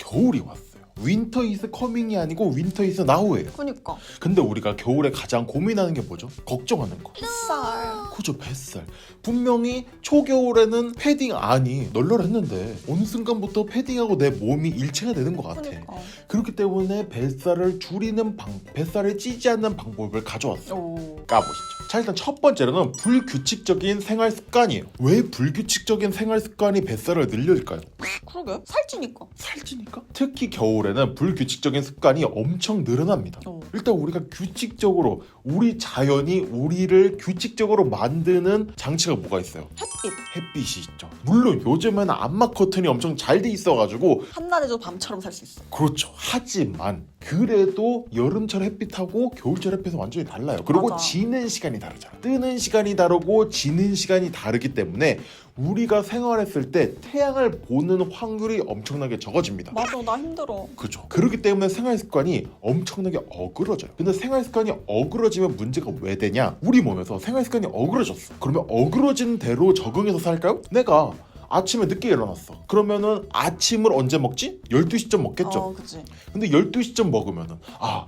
겨울이 왔어요. 윈터 이즈 커밍이 아니고 윈터 이즈 나우예요. 그니까 근데 우리가 겨울에 가장 고민하는 게 뭐죠? 걱정하는 거. 뱃살. 그죠, 뱃살. 분명히 초겨울에는 패딩 안이 널널했는데 어느 순간부터 패딩하고 내 몸이 일체가 되는 것 같아. 그니까. 그렇기 때문에 뱃살을 줄이는 뱃살을 찌지 않는 방법을 가져왔어. 오. 까보시죠. 자, 일단 첫 번째로는 불규칙적인 생활 습관이에요. 왜 불규칙적인 생활 습관이 뱃살을 늘릴까요? 그러게 살찌니까. 살찌니까? 특히 겨울에는 불규칙적인 습관이 엄청 늘어납니다. 일단 우리가 규칙적으로 우리 자연이 우리를 규칙적으로 만드는 장치가 뭐가 있어요? 햇빛. 햇빛이 있죠. 물론 요즘에는 암막 커튼이 엄청 잘 돼 있어가지고 한낮에도 밤처럼 살 수 있어. 그렇죠. 하지만 그래도 여름철 햇빛하고 겨울철 햇빛은 완전히 달라요. 그리고 맞아. 지는 시간이 다르잖아. 뜨는 시간이 다르고 지는 시간이 다르기 때문에 우리가 생활했을 때 태양을 보는 확률이 엄청나게 적어집니다. 맞아, 나 힘들어. 그죠. 그렇기 때문에 생활 습관이 엄청나게 어그러져요. 근데 생활 습관이 어그러지면 문제가 왜 되냐? 우리 몸에서 생활 습관이 어그러졌어. 그러면 어그러진 대로 적응해서 살까요? 내가 아침에 늦게 일어났어. 그러면은 아침을 언제 먹지? 12시쯤 먹겠죠. 그치. 근데 12시쯤 먹으면은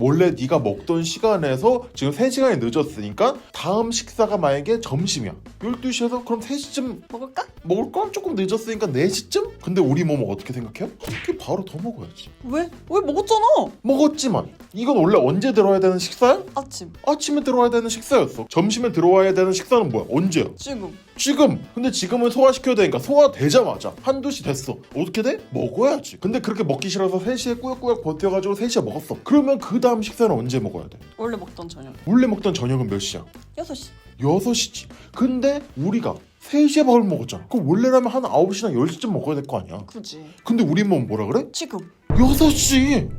원래 네가 먹던 시간에서 지금 3시간이 늦었으니까 다음 식사가 만약에 점심이야. 12시에서 그럼 3시쯤 먹을까? 먹을까? 조금 늦었으니까 4시쯤? 근데 우리 몸은 어떻게 생각해요? 그 바로 더 먹어야지. 왜? 왜 먹었잖아. 먹었지만 이건 원래 언제 들어야 되는 식사야? 아침. 아침에 들어와야 되는 식사였어. 점심에 들어와야 되는 식사는 뭐야? 언제야? 지금. 지금. 근데 지금은 소화시켜야 되니까 소화되자마자 한두 시 됐어. 어떻게 돼? 먹어야지. 근데 그렇게 먹기 싫어서 3시에 꾸역꾸역 버텨가지고 3시에 먹었어. 그러면 그 다음 식사는 언제 먹어야 돼? 원래 먹던 저녁. 원래 먹던 저녁은 몇 시야? 6시. 6시지. 근데 우리가 3시에 밥을 먹었잖아. 그럼 원래라면 한 9시나 10시쯤 먹어야 될 거 아니야. 그지. 근데 우리 몸 뭐라 그래? 지금. 6시!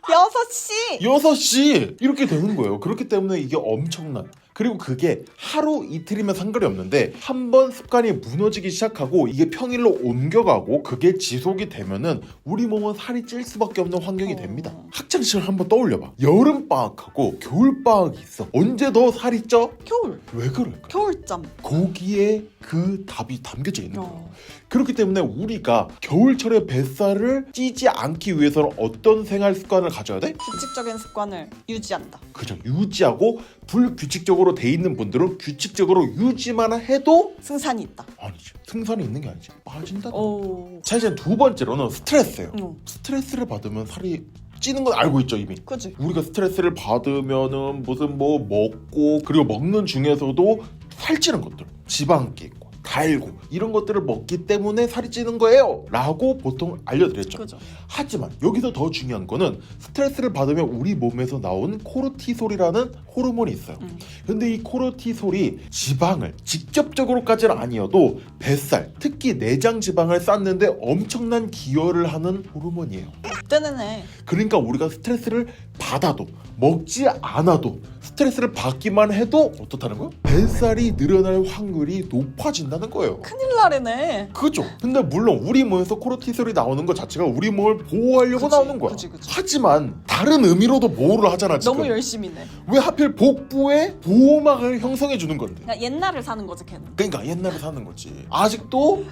6시. 6시! 이렇게 되는 거예요. 그렇기 때문에 이게 엄청난. 그리고 그게 하루 이틀이면 상관이 없는데 한 번 습관이 무너지기 시작하고 이게 평일로 옮겨가고 그게 지속이 되면은 우리 몸은 살이 찔 수밖에 없는 환경이 됩니다. 학창시절 한번 떠올려봐. 여름방학하고 겨울방학이 있어. 언제 더 살이 쪄? 겨울. 왜 그럴까? 겨울잠. 거기에 그 답이 담겨져 있는 거예요. 어. 그렇기 때문에 우리가 겨울철에 뱃살을 찌지 않기 위해서는 어떤 생활 습관을 가져야 돼? 규칙적인 습관을 유지한다. 그죠. 유지하고 불규칙적으로 돼 있는 분들은 규칙적으로 유지만 해도 승산이 있다. 아니지. 승산이 있는 게 아니지. 빠진다. 오. 자, 이제 두 번째로는 스트레스예요. 응. 스트레스를 받으면 살이 찌는 건 알고 있죠, 이미. 그지. 우리가 스트레스를 받으면은 무슨 뭐 먹고 그리고 먹는 중에서도 살찌는 것들, 지방기 있고 달고 이런 것들을 먹기 때문에 살이 찌는 거예요 라고 보통 알려드렸죠. 그죠. 하지만 여기서 더 중요한 거는 스트레스를 받으면 우리 몸에서 나온 코르티솔이라는 호르몬이 있어요. 근데 이 코르티솔이 지방을 직접적으로까지는 아니어도 뱃살, 특히 내장 지방을 쌓는데 엄청난 기여를 하는 호르몬이에요. 때네네. 그러니까 우리가 스트레스를 받아도 먹지 않아도 스트레스를 받기만 해도 어떻다는 거예요? 뱃살이 늘어날 확률이 높아진다는 거예요. 큰일 나래네. 그죠? 근데 물론 우리 몸에서 코르티솔이 나오는 것 자체가 우리 몸을 보호하려고 그치, 나오는 거야. 그치. 하지만 다른 의미로도 보호를 하잖아 지금. 너무 열심히네. 왜 하필 복부에 보호막을 형성해 주는 건데? 그냥 옛날을 사는 거지 걔는. 그러니까 옛날에 사는 거지. 아직도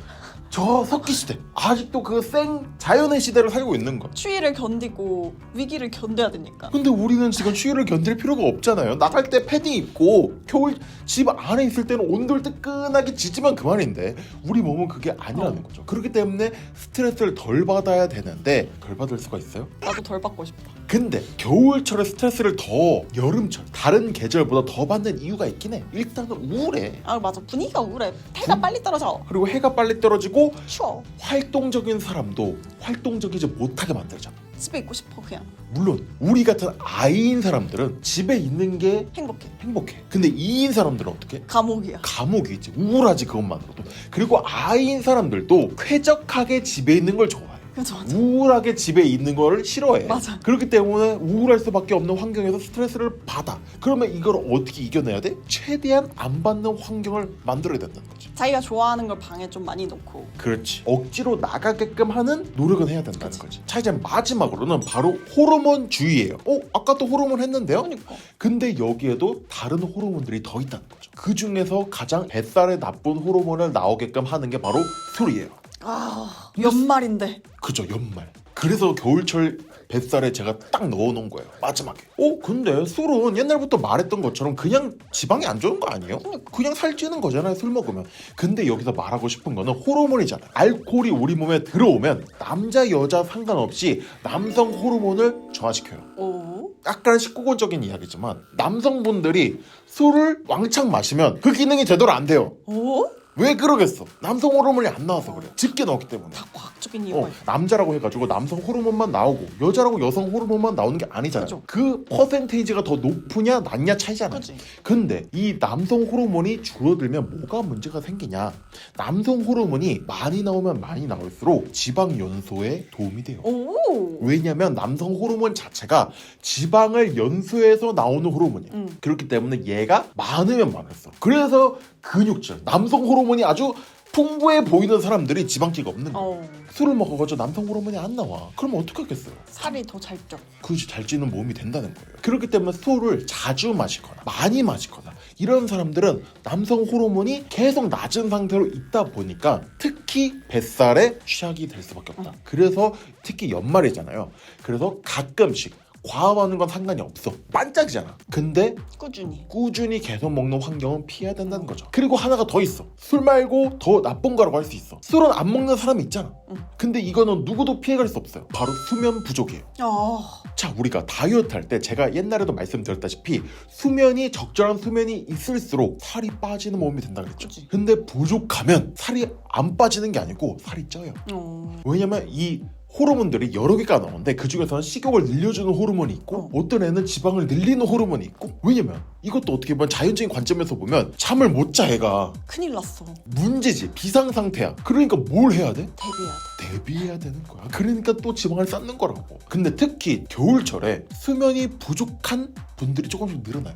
저 석기 시대, 아직도 그 생 자연의 시대를 살고 있는 거. 추위를 견디고 위기를 견뎌야 되니까. 근데 우리는 지금 추위를 견딜 필요가 없잖아요. 나갈 때 패딩 입고 겨울 집 안에 있을 때는 온돌 뜨끈하게 지지만 그만인데 우리 몸은 그게 아니라는 거죠. 그렇기 때문에 스트레스를 덜 받아야 되는데 덜 받을 수가 있어요? 나도 덜 받고 싶다. 근데 겨울철에 스트레스를 더 여름철 다른 계절보다 더 받는 이유가 있긴 해. 일단은 우울해. 아 맞아, 분위기가 우울해. 해가 빨리 떨어져. 그리고 해가 빨리 떨어지고 추워. 활동적인 사람도 활동적이지 못하게 만들잖아. 집에 있고 싶어 그냥. 물론 우리 같은 아이인 사람들은 집에 있는 게 행복해. 행복해. 근데 이인 사람들은 어떻게? 감옥이야. 감옥이지. 우울하지 그것만으로도. 그리고 아이인 사람들도 쾌적하게 집에 있는 걸 좋아해. 그죠, 맞아. 우울하게 집에 있는 걸 싫어해. 맞아. 그렇기 때문에 우울할 수밖에 없는 환경에서 스트레스를 받아. 그러면 이걸 어떻게 이겨내야 돼? 최대한 안 받는 환경을 만들어야 된다는 거지. 자기가 좋아하는 걸 방에 좀 많이 놓고. 그렇지. 억지로 나가게끔 하는 노력은 해야 된다는 그치. 거지. 자, 이제 마지막으로는 바로 호르몬주의예요. 아까 또 호르몬 했는데요? 그러니까. 근데 여기에도 다른 호르몬들이 더 있다는 거죠. 그 중에서 가장 뱃살에 나쁜 호르몬을 나오게끔 하는 게 바로 술이에요. 아 연말인데. 그죠, 연말. 그래서 겨울철 뱃살에 제가 딱 넣어놓은 거예요. 마지막에. 근데 술은 옛날부터 말했던 것처럼 그냥 지방이 안 좋은 거 아니에요? 그냥 살찌는 거잖아요, 술 먹으면. 근데 여기서 말하고 싶은 거는 호르몬이잖아요. 알코올이 우리 몸에 들어오면 남자 여자 상관없이 남성 호르몬을 저하시켜요. 오. 약간 19금적인 이야기지만 남성분들이 술을 왕창 마시면 그 기능이 제대로 안 돼요. 오? 왜 그러겠어? 남성 호르몬이 안 나와서 그래. 짙게 나왔기 때문에. 다 과학적인 이유가 있어. 남자라고 해가지고 남성 호르몬만 나오고 여자라고 여성 호르몬만 나오는 게 아니잖아요. 그죠. 그 퍼센테이지가 더 높으냐 낮냐 차이잖아요. 그치. 근데 이 남성 호르몬이 줄어들면 뭐가 문제가 생기냐? 남성 호르몬이 많이 나오면 많이 나올수록 지방 연소에 도움이 돼요. 오. 왜냐면 남성 호르몬 자체가 지방을 연소해서 나오는 호르몬이에요. 그렇기 때문에 얘가 많으면 많았어. 그래서 근육질, 남성 호르몬이 아주 풍부해 보이는 사람들이 지방기가 없는 거예요. 술을 먹어가지고 남성 호르몬이 안 나와. 그러면 어떻게 하겠어요? 살이 더 잘 쪄. 그것이 잘 찌는 몸이 된다는 거예요. 그렇기 때문에 술을 자주 마시거나 많이 마시거나 이런 사람들은 남성 호르몬이 계속 낮은 상태로 있다 보니까 특히 뱃살에 취약이 될 수밖에 없다. 그래서 특히 연말이잖아요. 그래서 가끔씩 과음하는 건 상관이 없어. 반짝이잖아. 근데 꾸준히 계속 먹는 환경은 피해야 된다는 거죠. 그리고 하나가 더 있어. 술 말고 더 나쁜 거라고 할 수 있어. 술은 안 먹는 사람이 있잖아. 근데 이거는 누구도 피해갈 수 없어요. 바로 수면 부족이에요. 자, 우리가 다이어트 할 때 제가 옛날에도 말씀드렸다시피 적절한 수면이 있을수록 살이 빠지는 몸이 된다 그랬죠. 그치. 근데 부족하면 살이 안 빠지는 게 아니고 살이 쪄요. 왜냐면 이 호르몬들이 여러 개가 나오는데 그 중에서는 식욕을 늘려주는 호르몬이 있고 어떤 애는 지방을 늘리는 호르몬이 있고 왜냐면 이것도 어떻게 보면 자연적인 관점에서 보면 잠을 못 자 애가 큰일 났어. 문제지. 비상상태야. 그러니까 뭘 해야 돼? 대비해야 돼. 대비해야 되는 거야. 그러니까 또 지방을 쌓는 거라고. 근데 특히 겨울철에 수면이 부족한 분들이 조금씩 늘어나요.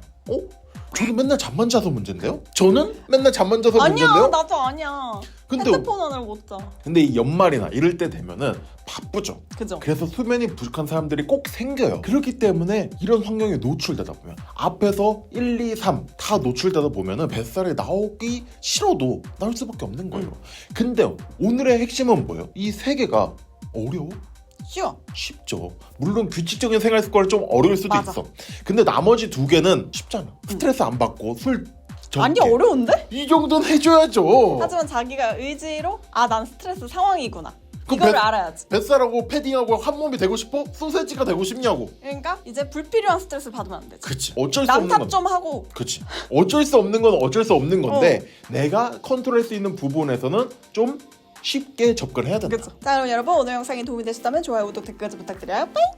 저는 맨날 잠만 자서 문제인데요? 저는 맨날 잠만 자서 아니야, 문제인데요? 나도 아니야. 근데 핸드폰을 못 자. 근데 이 연말이나 이럴 때 되면은 바쁘죠. 그죠. 그래서 수면이 부족한 사람들이 꼭 생겨요. 그렇기 때문에 이런 환경에 노출되다 보면 앞에서 1, 2, 3 다 노출되다 보면은 뱃살이 나오기 싫어도 나올 수밖에 없는 거예요. 근데 오늘의 핵심은 뭐예요? 이 세 개가 어려워? 쉬워. 쉽죠. 물론 규칙적인 생활 습관은 좀 어려울 수도 맞아. 있어. 근데 나머지 두 개는 쉽잖아. 스트레스 안 받고 술 적게. 아니 어려운데? 이 정도는 해줘야죠. 하지만 자기가 의지로 난 스트레스 상황이구나. 그럼 이거를 알아야지. 뱃살하고 패딩하고 한 몸이 되고 싶어? 소세지가 되고 싶냐고. 그러니까 이제 불필요한 스트레스 받으면 안 되지. 그치. 어쩔 수 없는 남탓 건. 좀 하고. 그치. 어쩔 수 없는 건 어쩔 수 없는 건데 내가 컨트롤할 수 있는 부분에서는 좀 쉽게 접근해야 된다. 그쵸. 자, 그럼 여러분 오늘 영상이 도움이 되셨다면 좋아요, 구독, 댓글까지 부탁드려요. 빠이.